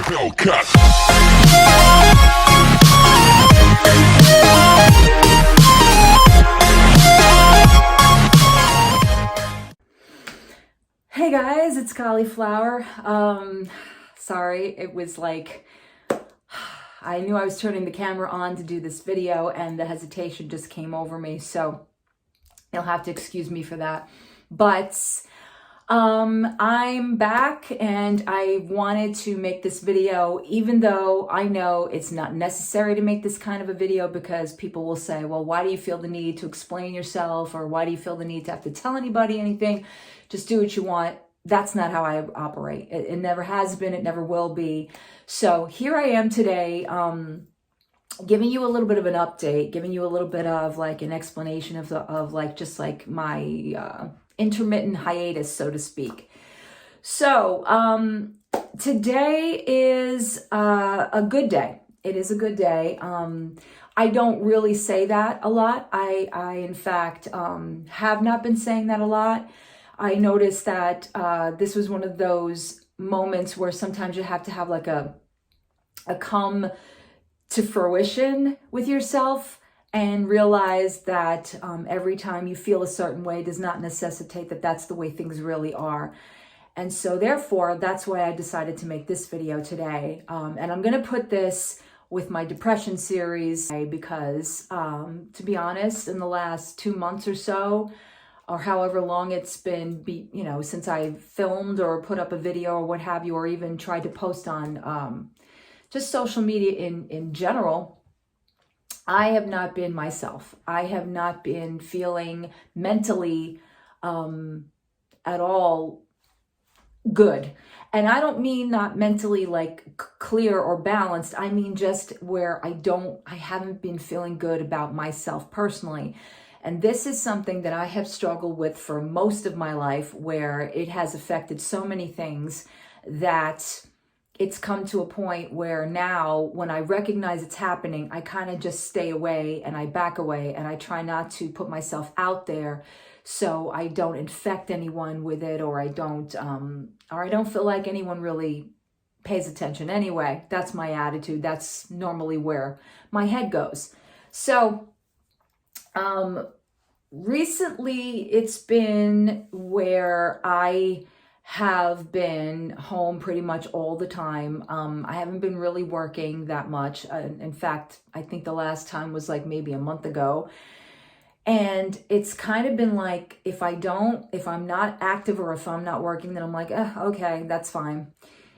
Hellcat. Hey guys, it's Cauliflower. Sorry, it was like, I knew I was turning the camera on to do this video and the hesitation just came over me, so you'll have to excuse me for that. But I'm back and I wanted to make this video, even though I know it's not necessary to make this kind of a video, because people will say, well, why do you feel the need to explain yourself? Or why do you feel the need to have to tell anybody anything? Just do what you want. That's not how I operate. It never has been, it never will be. So here I am today, giving you a little bit of an update, giving you a little bit of like an explanation of like, just like my, intermittent hiatus, so to speak. So today is a good day. It is a good day. I don't really say that a lot. I in fact have not been saying that a lot. I noticed that this was one of those moments where sometimes you have to have like a come to fruition with yourself and realize that every time you feel a certain way does not necessitate that that's the way things really are. And so therefore, that's why I decided to make this video today. And I'm going to put this with my depression series because, to be honest, in the last 2 months or so, or however long it's been, since I filmed or put up a video or what have you, or even tried to post on just social media in general, I have not been myself. I have not been feeling mentally at all good. And I don't mean not mentally like clear or balanced. I mean just where I haven't been feeling good about myself personally. And this is something that I have struggled with for most of my life, where it has affected so many things that it's come to a point where now when I recognize it's happening, I kind of just stay away and I back away and I try not to put myself out there so I don't infect anyone with it, or I don't feel like anyone really pays attention anyway. That's my attitude. That's normally where my head goes. So, recently it's been where I have been home pretty much all the time. I haven't been really working that much. In fact, I think the last time was like maybe a month ago. And it's kind of been like, if I'm not active or if I'm not working, then I'm like, okay, that's fine.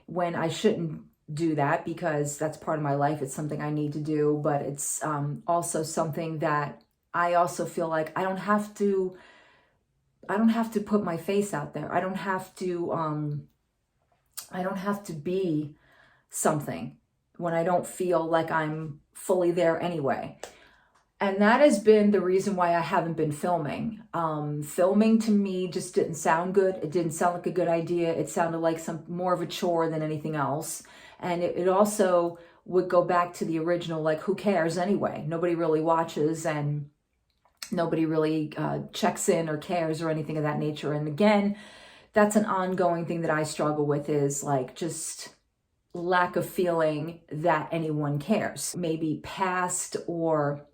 When I shouldn't do that, because that's part of my life. It's something I need to do, but it's also something that I also feel like I don't have to put my face out there. I don't have to be something when I don't feel like I'm fully there anyway. And that has been the reason why I haven't been filming. Filming to me just didn't sound good. It didn't sound like a good idea. It sounded like more of a chore than anything else. And it also would go back to the original, like, who cares anyway? Nobody really watches and nobody really checks in or cares or anything of that nature. And again, that's an ongoing thing that I struggle with, is like just lack of feeling that anyone cares. Maybe past, or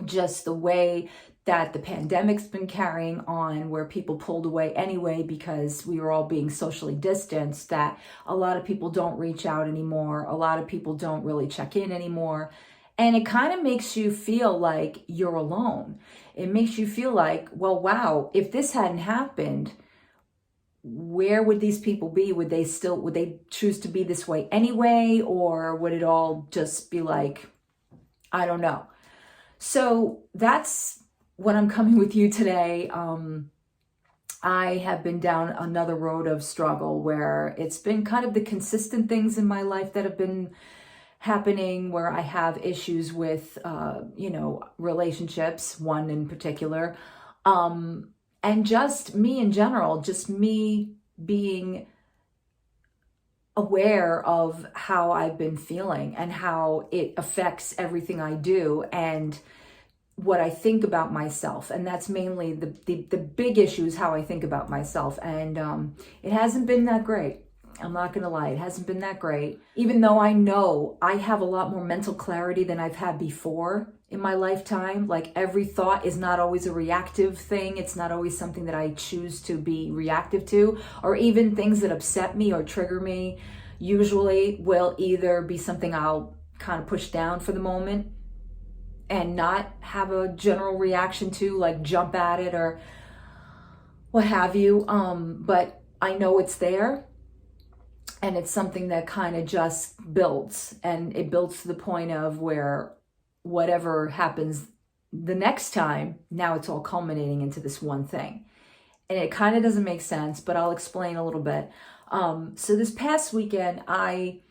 just the way that the pandemic's been carrying on, where people pulled away anyway because we were all being socially distanced, that a lot of people don't reach out anymore. A lot of people don't really check in anymore. And it kind of makes you feel like you're alone. It makes you feel like, well, wow, if this hadn't happened, where would these people be? Would they choose to be this way anyway? Or would it all just be like, I don't know. So that's what I'm coming with you today. I have been down another road of struggle, where it's been kind of the consistent things in my life that have been happening, where I have issues with, relationships, one in particular, and just me in general, just me being aware of how I've been feeling and how it affects everything I do and what I think about myself. And that's mainly the big issue, is how I think about myself. And it hasn't been that great. I'm not gonna lie, it hasn't been that great. Even though I know I have a lot more mental clarity than I've had before in my lifetime. Like, every thought is not always a reactive thing. It's not always something that I choose to be reactive to, or even things that upset me or trigger me usually will either be something I'll kind of push down for the moment and not have a general reaction to, like jump at it or what have you. But I know it's there, and it's something that kind of just builds, and it builds to the point of where whatever happens the next time, now it's all culminating into this one thing. And it kind of doesn't make sense, but I'll explain a little bit. So this past weekend, I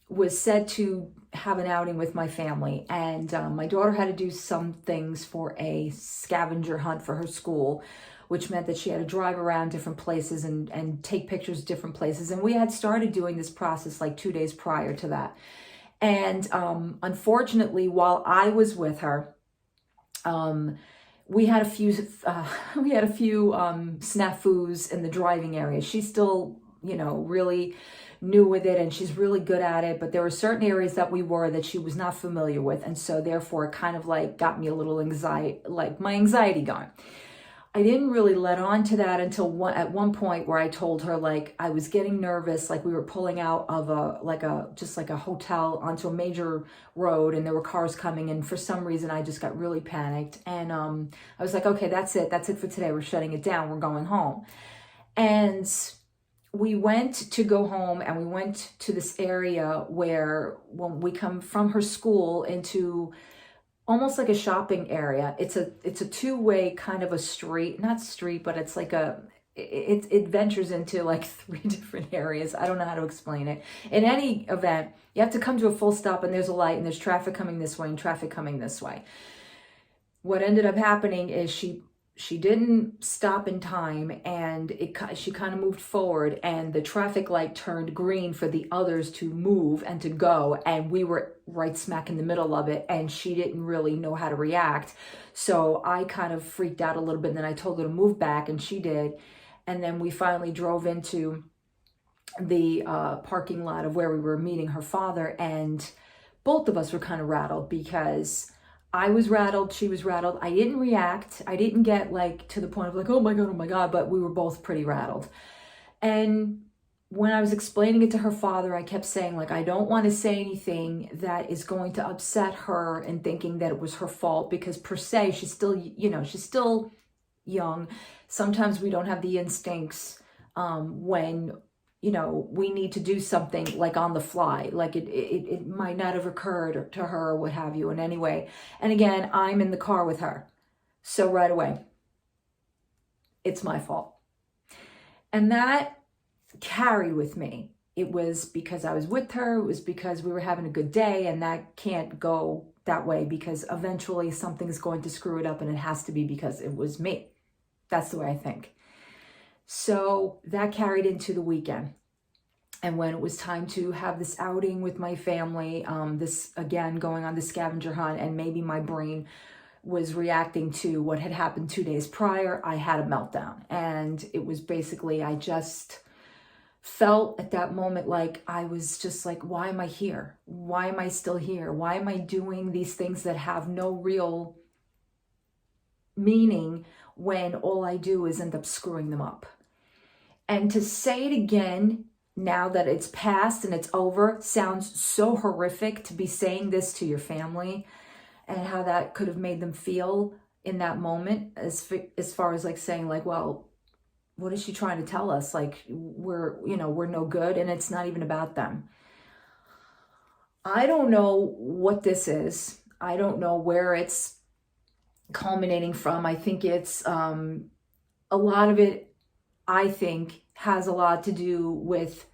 was set to have an outing with my family, and my daughter had to do some things for a scavenger hunt for her school, which meant that she had to drive around different places and take pictures of different places. And we had started doing this process like 2 days prior to that. And unfortunately, while I was with her, we had a few snafus in the driving area. She's still, really new with it, and she's really good at it, but there were certain areas that she was not familiar with, and so therefore it kind of like got me a little anxiety, like my anxiety going. I didn't really let on to that until at one point where I told her, like, I was getting nervous, like we were pulling out of a hotel onto a major road, and there were cars coming, and for some reason I just got really panicked, and I was like, okay, that's it for today, we're shutting it down, we're going home. And we went to go home, and we went to this area where, when we come from her school into almost like a shopping area, it's a two-way kind of a street, not street, but it's like it ventures into like 3 different areas. I don't know how to explain it. In any event, you have to come to a full stop, and there's a light, and there's traffic coming this way and traffic coming this way. What ended up happening is she didn't stop in time, and she kind of moved forward, and the traffic light turned green for the others to move and to go, and we were right smack in the middle of it, and she didn't really know how to react. So I kind of freaked out a little bit, and then I told her to move back, and she did. And then we finally drove into the parking lot of where we were meeting her father, and both of us were kind of rattled, because I was rattled, she was rattled. I didn't react. I didn't get like to the point of like, oh my God, but we were both pretty rattled. And when I was explaining it to her father, I kept saying, like, I don't want to say anything that is going to upset her and thinking that it was her fault, because per se, she's still, she's still young. Sometimes we don't have the instincts when we need to do something like on the fly, like it might not have occurred to her or what have you. And anyway, and again, I'm in the car with her. So right away, it's my fault. And that carried with me. It was because I was with her. It was because we were having a good day, and that can't go that way, because eventually something's going to screw it up, and it has to be because it was me. That's the way I think. So that carried into the weekend. And when it was time to have this outing with my family, this again, going on the scavenger hunt, and maybe my brain was reacting to what had happened 2 days prior, I had a meltdown. And it was basically, I just felt at that moment like I was just like, why am I here? Why am I still here? Why am I doing these things that have no real meaning when all I do is end up screwing them up? And to say it again, now that it's past and it's over, sounds so horrific, to be saying this to your family, and how that could have made them feel in that moment, as far as like saying like, well, what is she trying to tell us? Like, we're no good, and it's not even about them. I don't know what this is. I don't know where it's culminating from. I think it's a lot of it, I think, has a lot to do with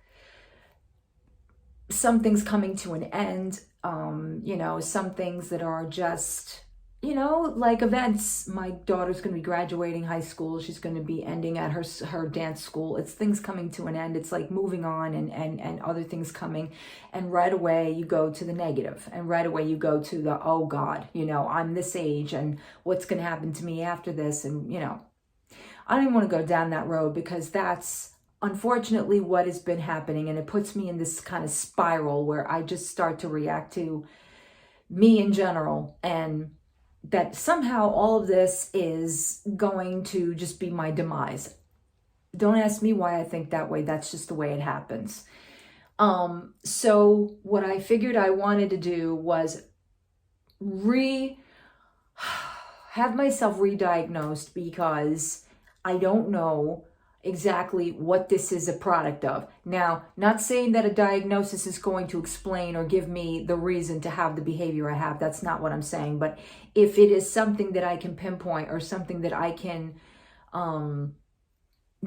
some things coming to an end, some things that are just, like events. My daughter's going to be graduating high school. She's going to be ending at her dance school. It's things coming to an end. It's like moving on and other things coming. And right away you go to the negative, and right away you go to the, oh God, I'm this age, and what's going to happen to me after this? And, I don't even want to go down that road, because that's unfortunately what has been happening, and it puts me in this kind of spiral where I just start to react to me in general, and that somehow all of this is going to just be my demise. Don't ask me why I think that way. That's just the way it happens. So what I figured I wanted to do was have myself re-diagnosed, because I don't know exactly what this is a product of. Now, not saying that a diagnosis is going to explain or give me the reason to have the behavior I have. That's not what I'm saying. But if it is something that I can pinpoint or something that I can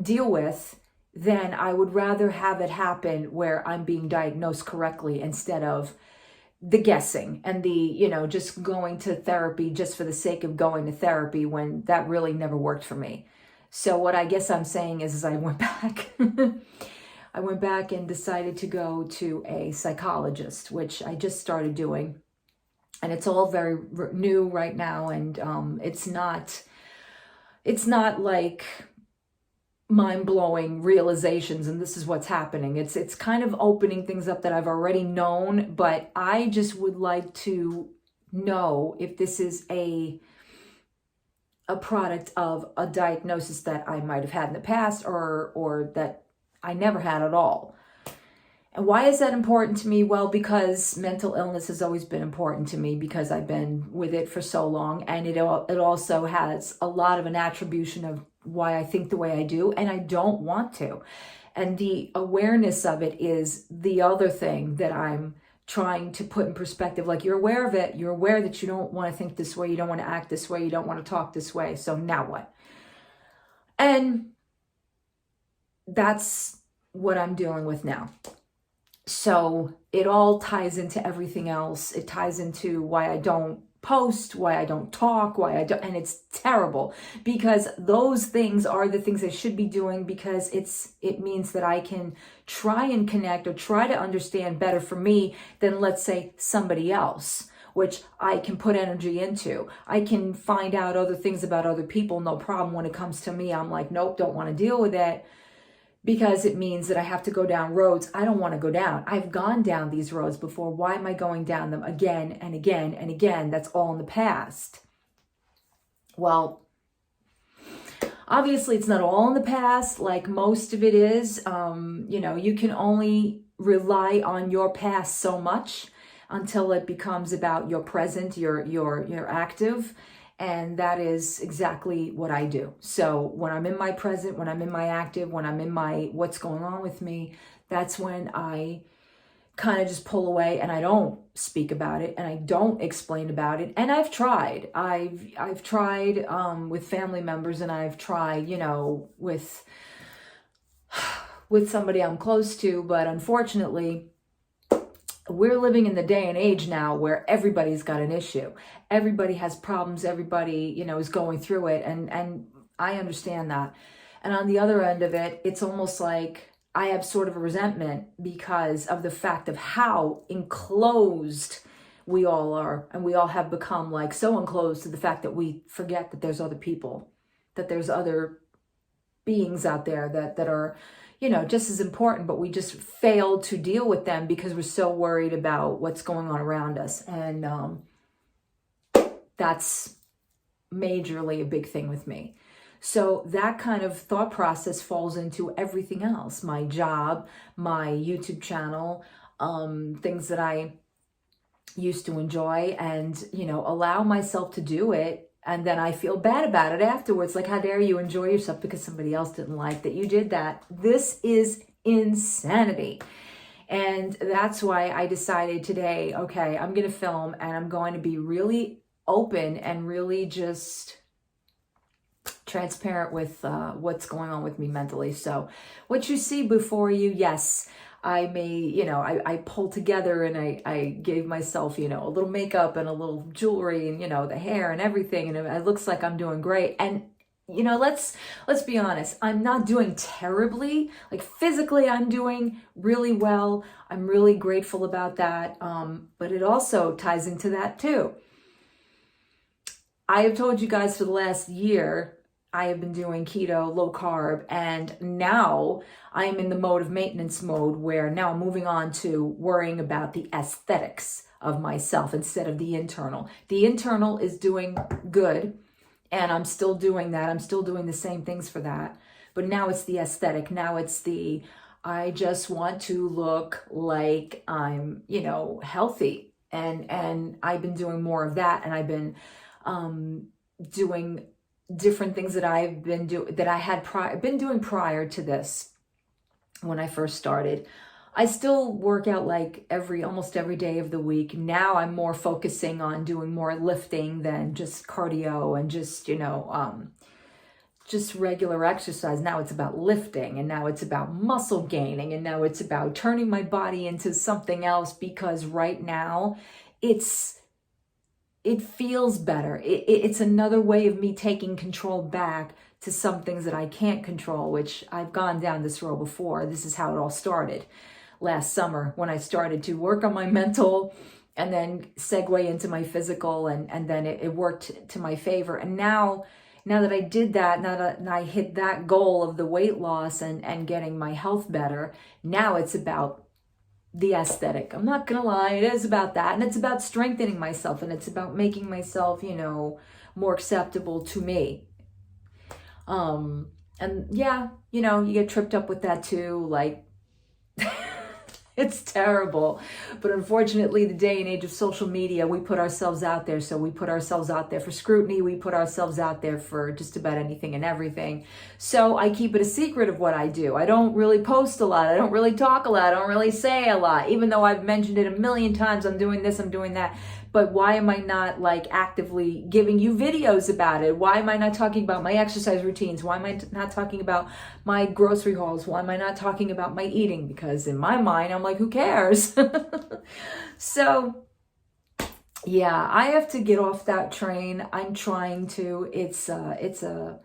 deal with, then I would rather have it happen where I'm being diagnosed correctly, instead of the guessing and the, just going to therapy just for the sake of going to therapy, when that really never worked for me. So what I guess I'm saying is I went back. I went back and decided to go to a psychologist, which I just started doing. And it's all very new right now. And it's not like mind-blowing realizations and this is what's happening. It's kind of opening things up that I've already known, but I just would like to know if this is a product of a diagnosis that I might have had in the past, or that I never had at all. And why is that important to me? Well, because mental illness has always been important to me, because I've been with it for so long, and it also has a lot of an attribution of why I think the way I do, and I don't want to. And the awareness of it is the other thing that I'm trying to put in perspective. Like, you're aware of it, you're aware that you don't want to think this way, you don't want to act this way, you don't want to talk this way, so now what? And that's what I'm dealing with now. So it all ties into everything else. It ties into why I don't post, why I don't talk, and it's terrible, because those things are the things I should be doing, because it means that I can try and connect or try to understand better for me than, let's say, somebody else, which I can put energy into. I can find out other things about other people, no problem. When it comes to me, I'm like, nope, don't want to deal with it, because it means that I have to go down roads I don't want to go down. I've gone down these roads before. Why am I going down them again and again and again? That's all in the past. Well, obviously it's not all in the past, like most of it is. You can only rely on your past so much until it becomes about your present, your active. And that is exactly what I do. So when I'm in my present, when I'm in my active, when I'm in my what's going on with me, that's when I kind of just pull away, and I don't speak about it, and I don't explain about it. And I've tried. I've tried with family members, and I've tried, with somebody I'm close to, but unfortunately, we're living in the day and age now where everybody's got an issue. Everybody has problems. Everybody, is going through it. And I understand that. And on the other end of it, it's almost like I have sort of a resentment because of the fact of how enclosed we all are. And we all have become like so enclosed to the fact that we forget that there's other people, that there's other beings out there that are, just as important, but we just fail to deal with them because we're so worried about what's going on around us. And that's majorly a big thing with me. So that kind of thought process falls into everything else. My job, my YouTube channel, things that I used to enjoy, and, allow myself to do it. And then I feel bad about it afterwards. Like, how dare you enjoy yourself because somebody else didn't like that you did that? This is insanity. And that's why I decided today, okay, I'm going to film, and I'm going to be really open and really just transparent with what's going on with me mentally. So what you see before you, yes, I may, I pulled together, and I gave myself, a little makeup and a little jewelry, and, the hair and everything. And it looks like I'm doing great. And, let's be honest. I'm not doing terribly. Like, physically, I'm doing really well. I'm really grateful about that. But it also ties into that too. I have told you guys for the last year, I have been doing keto, low carb, and now I am in the mode of maintenance mode where now I'm moving on to worrying about the aesthetics of myself instead of the internal. The internal is doing good, and I'm still doing that. I'm still doing the same things for that. But now it's the aesthetic. Now it's the, I just want to look like I'm, healthy. And I've been doing more of that. And I've been doing different things that I've been been doing prior to this when I first started. I still work out like almost every day of the week. Now I'm more focusing on doing more lifting than just cardio and just regular exercise. Now it's about lifting, and now it's about muscle gaining, and now it's about turning my body into something else, because right now it feels better. It's another way of me taking control back to some things that I can't control, which I've gone down this road before. This is how it all started last summer when I started to work on my mental and then segue into my physical, and then it worked to my favor. And now that I did that, now that I hit that goal of the weight loss and getting my health better, now it's about the aesthetic. I'm not gonna lie, it is about that. And it's about strengthening myself, and it's about making myself, more acceptable to me. And yeah, you get tripped up with that too, like, it's terrible. But unfortunately, the day and age of social media, we put ourselves out there. So we put ourselves out there for scrutiny. We put ourselves out there for just about anything and everything. So I keep it a secret of what I do. I don't really post a lot. I don't really talk a lot. I don't really say a lot, even though I've mentioned it a million times. I'm doing this, I'm doing that. But why am I not actively giving you videos about it? Why am I not talking about my exercise routines? Why am I not talking about my grocery hauls? Why am I not talking about my eating? Because in my mind, I'm like, who cares? So yeah, I have to get off that train. I'm trying to. It's a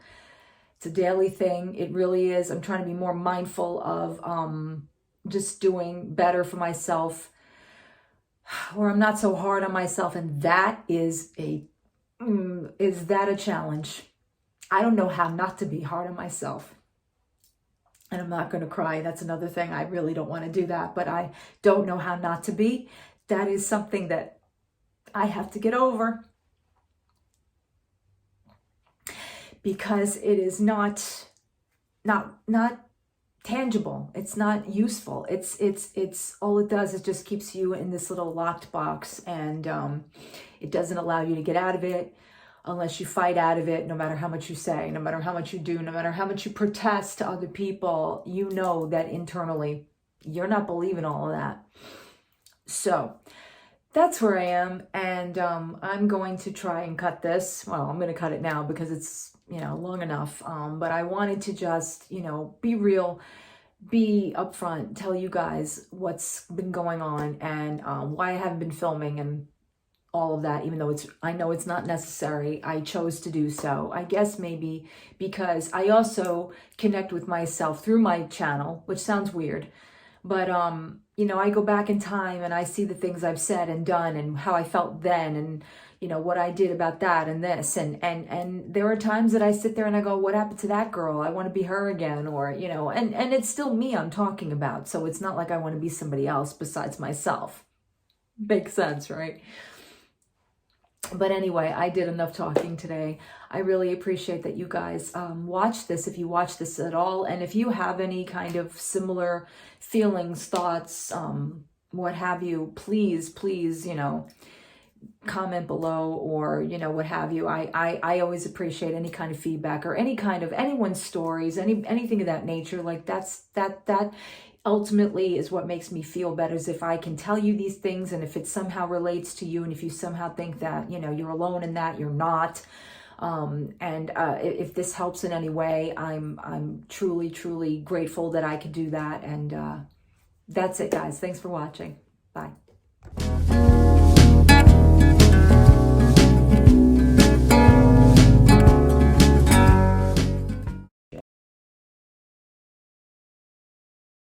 daily thing. It really is. I'm trying to be more mindful of just doing better for myself, where I'm not so hard on myself. And that is that a challenge? I don't know how not to be hard on myself. And I'm not going to cry. That's another thing. I really don't want to do that, but I don't know how not to be. That is something that I have to get over, because it is not tangible. It's not useful. It's all it does is just keeps you in this little locked box, and it doesn't allow you to get out of it unless you fight out of it. No matter how much you say, no matter how much you do, no matter how much you protest to other people, you know that internally you're not believing all of that. So that's where I am, and I'm going to try and cut this. Well, I'm going to cut it now because it's long enough. But I wanted to just, be real, be upfront, tell you guys what's been going on, and why I haven't been filming and all of that, even though I know it's not necessary. I chose to do so. I guess maybe because I also connect with myself through my channel, which sounds weird, but I go back in time and I see the things I've said and done and how I felt then, and what I did about that and this, and there are times that I sit there and I go, what happened to that girl? I want to be her again, or and it's still me I'm talking about, so it's not like I want to be somebody else besides myself. Makes sense, right? But anyway, I did enough talking today. I really appreciate that you guys watch this, if you watch this at all. And if you have any kind of similar feelings, thoughts, what have you, please, comment below, or, what have you. I always appreciate any kind of feedback or any kind of anyone's stories, anything of that nature. Like that ultimately is what makes me feel better, is if I can tell you these things, and if it somehow relates to you, and if you somehow think that, you're alone in that, you're not. If this helps in any way, I'm truly, truly grateful that I could do that. And that's it, guys. Thanks for watching. Bye.